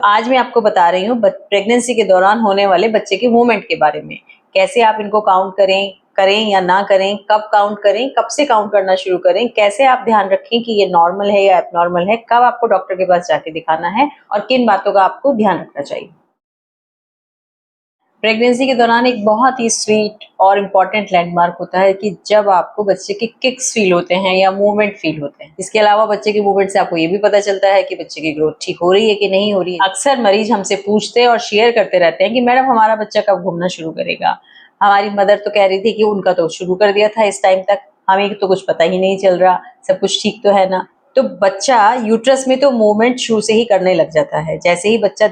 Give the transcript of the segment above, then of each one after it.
आज मैं आपको बता रही हूँ प्रेगनेंसी के दौरान होने वाले बच्चे के मूवमेंट के बारे में। कैसे आप इनको काउंट करें, करें या ना करें, कब काउंट करें, कब से काउंट करना शुरू करें, कैसे आप ध्यान रखें कि ये नॉर्मल है या एबनॉर्मल है, कब आपको डॉक्टर के पास जाके दिखाना है और किन बातों का आपको ध्यान रखना चाहिए। प्रेगनेंसी के दौरान एक बहुत ही स्वीट और इम्पॉर्टेंट लैंडमार्क होता है कि जब आपको बच्चे के किक्स फील होते हैं या मूवमेंट फील होते हैं। इसके अलावा बच्चे के मूवमेंट से आपको ये भी पता चलता है कि बच्चे की ग्रोथ ठीक हो रही है कि नहीं हो रही है। अक्सर मरीज हमसे पूछते और शेयर करते रहते हैं कि मैडम हमारा बच्चा कब घूमना शुरू करेगा। हमारी मदर तो कह रही थी कि उनका तो शुरू कर दिया था इस टाइम तक, हमें तो कुछ पता ही नहीं चल रहा, सब कुछ ठीक तो है ना। तो बच्चा यूट्रस में तो मूवमेंट शुरू से ही करने लग जाता है। जैसे ही बच्चा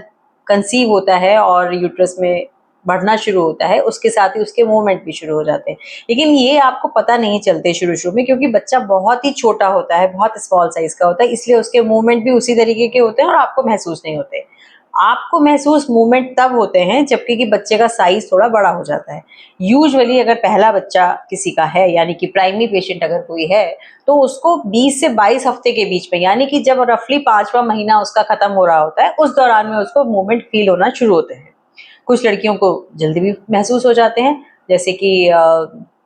कंसीव होता है और यूट्रस में बढ़ना शुरू होता है, उसके साथ ही उसके मूवमेंट भी शुरू हो जाते हैं। लेकिन ये आपको पता नहीं चलते शुरू में, क्योंकि बच्चा बहुत ही छोटा होता है, बहुत स्मॉल साइज का होता है, इसलिए उसके मूवमेंट भी उसी तरीके के होते हैं और आपको महसूस नहीं होते। आपको महसूस मूवमेंट तब होते हैं जबकि कि बच्चे का साइज थोड़ा बड़ा हो जाता है। यूजुअली अगर पहला बच्चा किसी का है, यानी कि प्राइमरी पेशेंट अगर कोई है, तो उसको 20 से 22 हफ्ते के बीच में, यानी कि जब रफली 5वां महीना उसका खत्म हो रहा होता है, उस दौरान में उसको मूवमेंट फील होना शुरू होते हैं। कुछ लड़कियों को जल्दी भी महसूस हो जाते हैं, जैसे कि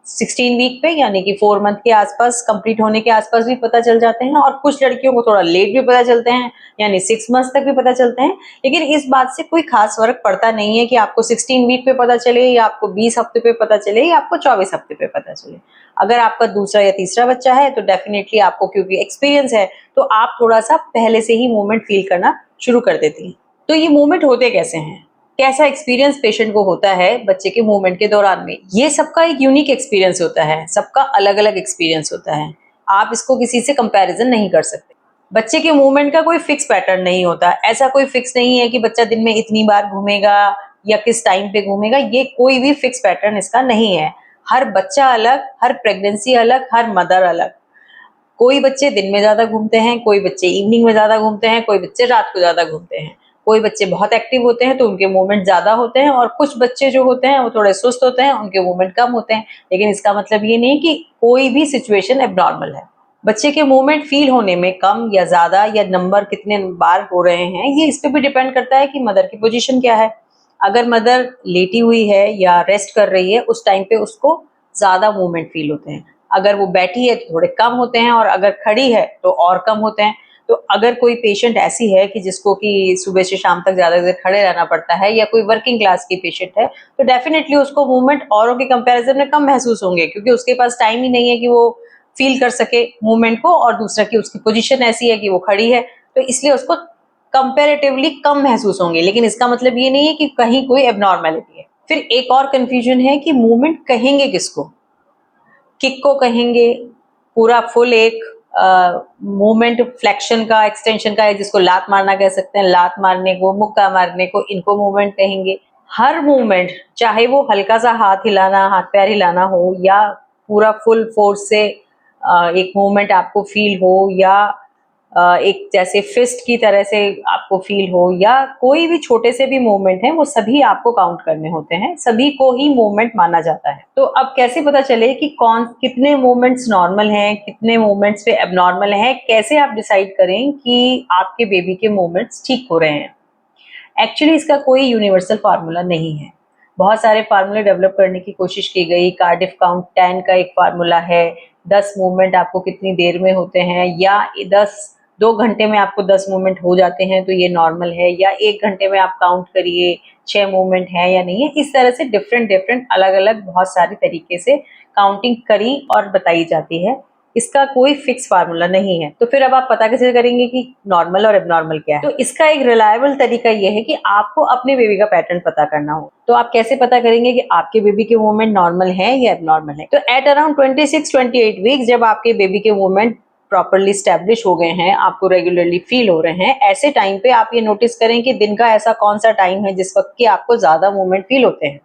16 वीक पे, यानी कि 4 मंथ के आसपास, कंप्लीट होने के आसपास भी पता चल जाते हैं, और कुछ लड़कियों को थोड़ा लेट भी पता चलते हैं, यानी 6 मंथ तक भी पता चलते हैं। लेकिन इस बात से कोई खास फर्क पड़ता नहीं है कि आपको 16 वीक पे पता चले या आपको 20 हफ्ते पे पता चले या आपको 24 हफ्ते पे पता चले। अगर आपका दूसरा या तीसरा बच्चा है तो डेफिनेटली आपको, क्योंकि एक्सपीरियंस है, तो आप थोड़ा सा पहले से ही मूवमेंट फील करना शुरू कर देती हैं। तो ये मूवमेंट होते कैसे हैं, कैसा एक्सपीरियंस पेशेंट को होता है बच्चे के मूवमेंट के दौरान में, ये सबका एक यूनिक एक्सपीरियंस होता है, सबका अलग अलग एक्सपीरियंस होता है। आप इसको किसी से कंपैरिजन नहीं कर सकते। बच्चे के मूवमेंट का कोई फिक्स पैटर्न नहीं होता। ऐसा कोई फिक्स नहीं है कि बच्चा दिन में इतनी बार घूमेगा या किस टाइम पे घूमेगा, ये कोई भी फिक्स पैटर्न इसका नहीं है। हर बच्चा अलग, हर प्रेगनेंसी अलग, हर मदर अलग। कोई बच्चे दिन में ज्यादा घूमते हैं, कोई बच्चे इवनिंग में ज्यादा घूमते हैं, कोई बच्चे रात को ज्यादा घूमते हैं। कोई बच्चे बहुत एक्टिव होते हैं तो उनके मूवमेंट ज्यादा होते हैं, और कुछ बच्चे जो होते हैं वो थोड़े सुस्त होते हैं, उनके मूवमेंट कम होते हैं। लेकिन इसका मतलब ये नहीं कि कोई भी सिचुएशन एबनॉर्मल है। बच्चे के मूवमेंट फील होने में कम या ज्यादा, या नंबर कितने बार हो रहे हैं, ये इस पे भी डिपेंड करता है कि मदर की पोजीशन क्या है। अगर मदर लेटी हुई है या रेस्ट कर रही है, उस टाइम पे उसको ज्यादा मूवमेंट फील होते हैं। अगर वो बैठी है तो थोड़े कम होते हैं, और अगर खड़ी है तो और कम होते हैं। तो अगर कोई पेशेंट ऐसी है कि जिसको कि सुबह से शाम तक ज्यादा देर खड़े रहना पड़ता है, या कोई वर्किंग क्लास की पेशेंट है, तो डेफिनेटली उसको मूवमेंट औरों के कंपैरिजन में कम महसूस होंगे, क्योंकि उसके पास टाइम ही नहीं है कि वो फील कर सके मूवमेंट को, और दूसरा कि उसकी पोजीशन ऐसी है कि वो खड़ी है, तो इसलिए उसको कंपैरेटिवली कम महसूस होंगे। लेकिन इसका मतलब ये नहीं है कि कहीं कोई एबनॉर्मेलिटी है। फिर एक और कंफ्यूजन है कि मूवमेंट कहेंगे किसको। किक को कहेंगे, पूरा फुल एक मूवमेंट फ्लेक्शन का, एक्सटेंशन का है, जिसको लात मारना कह सकते हैं, लात मारने को, मुक्का मारने को, इनको मूवमेंट कहेंगे। हर मूवमेंट, चाहे वो हल्का सा हाथ हिलाना, हाथ पैर हिलाना हो, या पूरा फुल फोर्स से एक मूवमेंट आपको फील हो, या एक जैसे फिस्ट की तरह से आपको फील हो, या कोई भी छोटे से भी मूवमेंट है, वो सभी आपको काउंट करने होते हैं, सभी को ही मूवमेंट माना जाता है। तो अब कैसे पता चले कि कौन कितने मूवमेंट्स नॉर्मल हैं, कितने मूवमेंट्स पे एबनॉर्मल हैं, कैसे आप डिसाइड करें कि आपके बेबी के मूवमेंट्स ठीक हो रहे हैं। एक्चुअली इसका कोई यूनिवर्सल फार्मूला नहीं है। बहुत सारे फार्मूले डेवलप करने की कोशिश की गई। कार्डिफ काउंट 10 का एक फार्मूला है, 10 मूवमेंट आपको कितनी देर में होते हैं, या 2 घंटे में आपको 10 मूवमेंट हो जाते हैं तो ये नॉर्मल है, या 1 घंटे में आप काउंट करिए 6 मूवमेंट है या नहीं है। इस तरह से डिफरेंट डिफरेंट अलग अलग बहुत सारे तरीके से काउंटिंग करी और बताई जाती है। इसका कोई फिक्स फार्मूला नहीं है। तो फिर अब आप पता कैसे करेंगे कि नॉर्मल और एबनॉर्मल क्या है? तो इसका एक रिलायबल तरीका यह है कि आपको अपने बेबी का पैटर्न पता करना हो। तो आप कैसे पता करेंगे कि आपके बेबी के मूवमेंट नॉर्मल है या एबनॉर्मल है? तो एट अराउंड 26-28 वीक्स, जब आपके बेबी के मूवमेंट प्रॉपरली स्टैब्लिश हो गए हैं, आपको रेगुलरली फील हो रहे हैं, ऐसे टाइम पे आप ये नोटिस करें कि दिन का ऐसा कौन सा टाइम है जिस वक्त की आपको ज्यादा मूवमेंट फील होते हैं।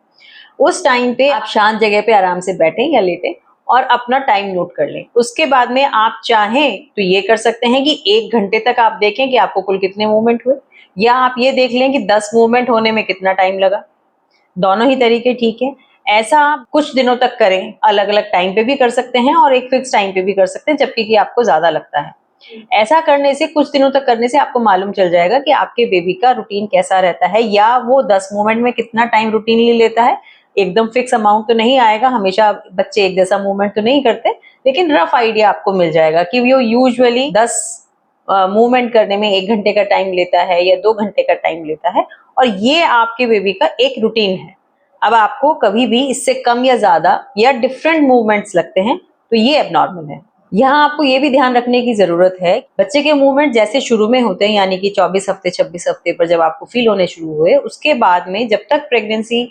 उस टाइम पे आप शांत जगह पे आराम से बैठें या लेटें और अपना टाइम नोट कर लें। उसके बाद में आप चाहें तो ये कर सकते हैं कि 1 घंटे तक आप देखें कि आपको कुल कितने मूवमेंट हुए, या आप ये देख लें कि 10 मूवमेंट होने में कितना टाइम लगा। दोनों ही तरीके ठीक है। ऐसा आप कुछ दिनों तक करें, अलग अलग टाइम पे भी कर सकते हैं और एक फिक्स टाइम पे भी कर सकते हैं, जबकि कि आपको ज्यादा लगता है। ऐसा करने से, कुछ दिनों तक करने से आपको मालूम चल जाएगा कि आपके बेबी का रूटीन कैसा रहता है, या वो 10 मूवमेंट में कितना टाइम रूटीनली लेता है। एकदम फिक्स अमाउंट तो नहीं आएगा, हमेशा बच्चे एक जैसा मूवमेंट तो नहीं करते, लेकिन रफ आइडिया आपको मिल जाएगा कि वो यूजुअली 10 मूवमेंट करने में 1 घंटे का टाइम लेता है या 2 घंटे का टाइम लेता है, और ये आपके बेबी का एक रूटीन है। अब आपको कभी भी इससे कम या ज्यादा या डिफरेंट मूवमेंट्स लगते हैं तो ये एबनॉर्मल है। यहाँ आपको ये भी ध्यान रखने की जरूरत है, बच्चे के मूवमेंट जैसे शुरू में होते हैं, यानी कि 24 हफ्ते 26 हफ्ते पर जब आपको फील होने शुरू हुए, उसके बाद में जब तक प्रेगनेंसी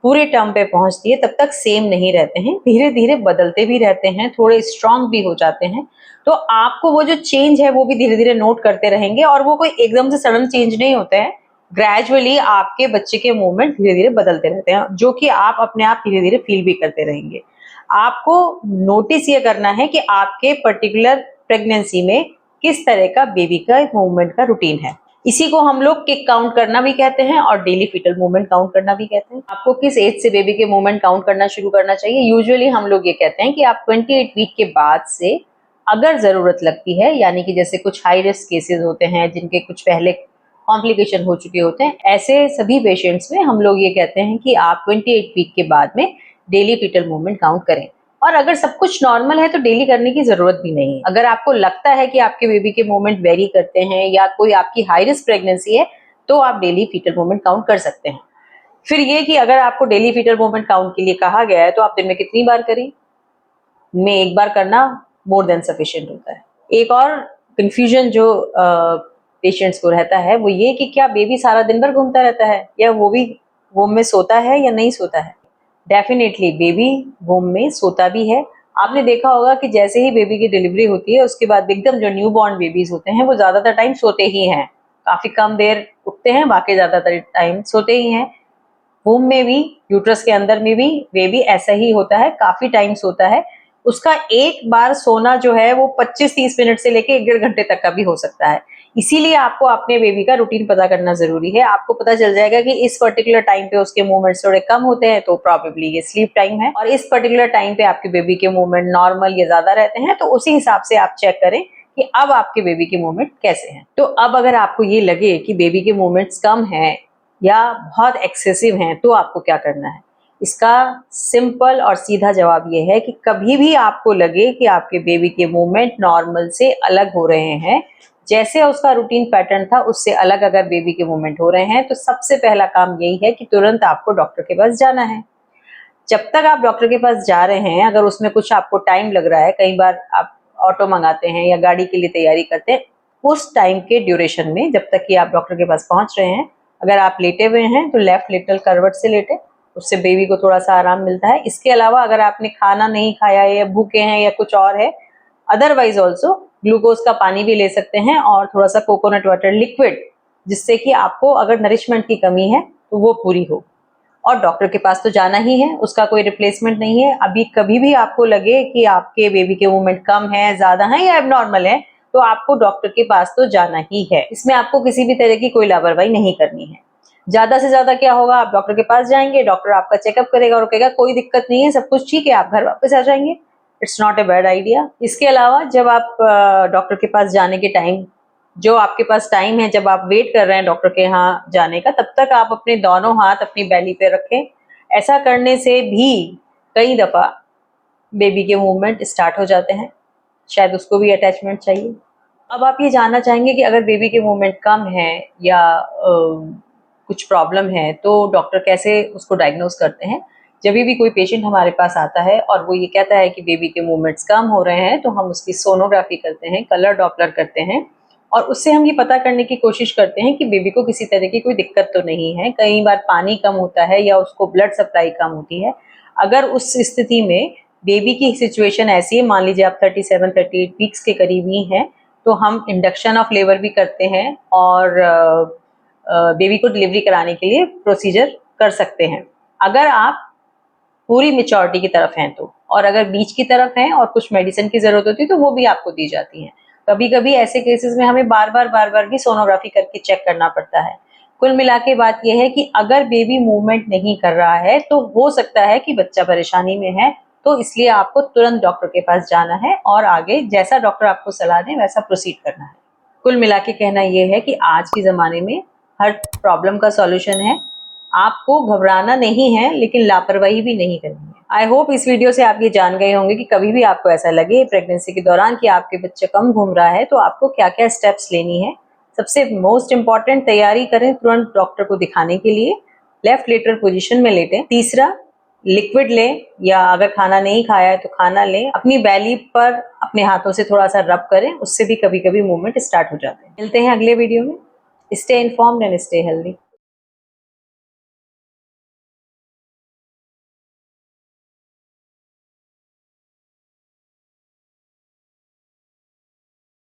पूरे टर्म पे पहुंचती है तब तक सेम नहीं रहते हैं, धीरे धीरे बदलते भी रहते हैं, थोड़े स्ट्रांग भी हो जाते हैं। तो आपको वो जो चेंज है वो भी धीरे धीरे नोट करते रहेंगे, और वो कोई एकदम से सडन चेंज नहीं होता है। ग्रेजुअली आपके बच्चे के मूवमेंट धीरे धीरे बदलते रहते हैं, जो कि आप अपने आप धीरे धीरे फील भी करते रहेंगे। आपको नोटिस ये करना है कि आपके पर्टिकुलर प्रेगनेंसी में किस तरह का बेबी का मूवमेंट का रूटीन है। इसी को हम लोग किक काउंट करना भी कहते हैं और डेली फीटल मूवमेंट काउंट करना भी कहते हैं। आपको किस एज से बेबी के मूवमेंट काउंट करना शुरू करना चाहिए? यूजुअली हम लोग ये कहते हैं कि आप 28 वीक के बाद से अगर जरूरत लगती है, यानी कि जैसे कुछ हाई रिस्क केसेस होते हैं जिनके कुछ पहले कॉम्प्लिकेशन हो चुके होते हैं, ऐसे सभी पेशेंट्स में हम लोग ये कहते हैं कि आप 28 वीक के बाद में डेली फीटल मूवमेंट काउंट करें। और अगर सब कुछ नॉर्मल है तो डेली करने की जरूरत भी नहीं है। अगर आपको लगता है कि आपके बेबी के मूवमेंट वेरी करते हैं या कोई आपकी हाई रिस्क प्रेगनेंसी है, तो आप डेली फीटल मूवमेंट काउंट कर सकते हैं। फिर ये कि अगर आपको डेली फीटल मूवमेंट काउंट के लिए कहा गया है तो आप दिन में कितनी बार करें? में एक बार करना मोर देन सफिशिएंट होता है। एक और कंफ्यूजन जो पेशेंट्स को रहता है वो ये कि क्या बेबी सारा दिन भर घूमता रहता है, या वो भी वोम में सोता है या नहीं सोता है। डेफिनेटली बेबी वोम में सोता भी है। आपने देखा होगा कि जैसे ही बेबी की डिलीवरी होती है उसके बाद एकदम जो न्यू बॉर्न बेबीज होते हैं वो ज्यादातर टाइम सोते ही हैं, काफी कम देर उठते हैं, बाकी ज्यादातर टाइम सोते ही हैं। वूम में भी, यूट्रस के अंदर में भी बेबी ऐसा ही होता है, काफी टाइम सोता है। उसका एक बार सोना जो है वो 25-30 मिनट से लेके 1-1.5 घंटे तक का भी हो सकता है। इसीलिए आपको अपने बेबी का रूटीन पता करना जरूरी है। आपको पता चल जाएगा कि इस पर्टिकुलर टाइम पे उसके मूवमेंट्स थोड़े कम होते हैं तो प्रॉबेबली ये स्लीप टाइम है, और इस पर्टिकुलर टाइम पे आपके बेबी के मूवमेंट नॉर्मल या ज्यादा रहते हैं, तो उसी हिसाब से आप चेक करें कि अब आपके बेबी के मूवमेंट कैसे हैं। तो अब अगर आपको ये लगे कि बेबी के मूवमेंट्स कम हैं या बहुत एक्सेसिव हैं तो आपको क्या करना है? इसका सिंपल और सीधा जवाब ये है कि कभी भी आपको लगे कि आपके बेबी के मूवमेंट नॉर्मल से अलग हो रहे हैं, जैसे उसका रूटीन पैटर्न था उससे अलग अगर बेबी के मूवमेंट हो रहे हैं, तो सबसे पहला काम यही है कि तुरंत आपको डॉक्टर के पास जाना है। जब तक आप डॉक्टर के पास जा रहे हैं, अगर उसमें कुछ आपको टाइम लग रहा है, कई बार आप ऑटो मंगाते हैं या गाड़ी के लिए तैयारी करते हैं, उस टाइम के ड्यूरेशन में जब तक कि आप डॉक्टर के पास पहुंच रहे हैं, अगर आप लेटे हुए हैं तो लेफ्ट लेटरल करवट से लेटे, उससे बेबी को थोड़ा सा आराम मिलता है। इसके अलावा अगर आपने खाना नहीं खाया है या भूखे हैं या कुछ और है, अदरवाइज ऑल्सो ग्लूकोज का पानी भी ले सकते हैं और थोड़ा सा कोकोनट वाटर लिक्विड, जिससे कि आपको अगर नरिशमेंट की कमी है तो वो पूरी हो। और डॉक्टर के पास तो जाना ही है, उसका कोई रिप्लेसमेंट नहीं है। अभी कभी भी आपको लगे कि आपके बेबी के मूवमेंट कम है, ज्यादा है या एबनॉर्मल है, तो आपको डॉक्टर के पास तो जाना ही है। इसमें आपको किसी भी तरह की कोई लापरवाही नहीं करनी है। ज्यादा से ज्यादा क्या होगा, आप डॉक्टर के पास जाएंगे, डॉक्टर आपका चेकअप करेगा और कहेगा कोई दिक्कत नहीं है, सब कुछ ठीक है, आप घर वापस आ जाएंगे। It's not a bad idea. इसके अलावा जब आप डॉक्टर के पास जाने के टाइम, जो आपके पास टाइम है जब आप वेट कर रहे हैं डॉक्टर के यहाँ जाने का, तब तक आप अपने दोनों हाथ अपनी बेली पे रखें। ऐसा करने से भी कई दफा बेबी के मूवमेंट स्टार्ट हो जाते हैं, शायद उसको भी अटैचमेंट चाहिए। अब आप ये जानना चाहेंगे कि अगर बेबी के मूवमेंट कम है या कुछ प्रॉब्लम है तो डॉक्टर कैसे उसको डायग्नोज करते हैं। जब भी कोई पेशेंट हमारे पास आता है और वो ये कहता है कि बेबी के मूवमेंट्स कम हो रहे हैं, तो हम उसकी सोनोग्राफी करते हैं, कलर डॉपलर करते हैं, और उससे हम ये पता करने की कोशिश करते हैं कि बेबी को किसी तरह की कोई दिक्कत तो नहीं है। कई बार पानी कम होता है या उसको ब्लड सप्लाई कम होती है। अगर उस स्थिति में बेबी की सिचुएशन ऐसी है, मान लीजिए आप 37-38 वीक्स के करीब ही हैं, तो हम इंडक्शन ऑफ लेबर भी करते हैं और बेबी को डिलीवरी कराने के लिए प्रोसीजर कर सकते हैं, अगर आप पूरी मेच्योरिटी की तरफ हैं तो। और अगर बीच की तरफ हैं और कुछ मेडिसिन की जरूरत होती है तो वो भी आपको दी जाती है। कभी कभी ऐसे केसेस में हमें बार बार भी सोनोग्राफी करके चेक करना पड़ता है। कुल मिला के बात यह है कि अगर बेबी मूवमेंट नहीं कर रहा है तो हो सकता है कि बच्चा परेशानी में है, तो इसलिए आपको तुरंत डॉक्टर के पास जाना है और आगे जैसा डॉक्टर आपको सलाह दें वैसा प्रोसीड करना है। कुल मिला के कहना यह है कि आज के ज़माने में हर प्रॉब्लम का सॉल्यूशन है। आपको घबराना नहीं है, लेकिन लापरवाही भी नहीं करनी है। आई होप इस वीडियो से आप ये जान गए होंगे कि कभी भी आपको ऐसा लगे प्रेगनेंसी के दौरान कि आपके बच्चे कम घूम रहा है तो आपको क्या क्या स्टेप्स लेनी है। सबसे मोस्ट इम्पॉर्टेंट, तैयारी करें तुरंत डॉक्टर को दिखाने के लिए, लेफ्ट लेटरल पोजीशन में लेटें। तीसरा, लिक्विड लें या अगर खाना नहीं खाया है तो खाना लें। अपनी बैली पर अपने हाथों से थोड़ा सा रब करें, उससे भी कभी कभी मूवमेंट स्टार्ट हो जाते हैं। मिलते हैं अगले वीडियो में। Stay informed and stay healthy.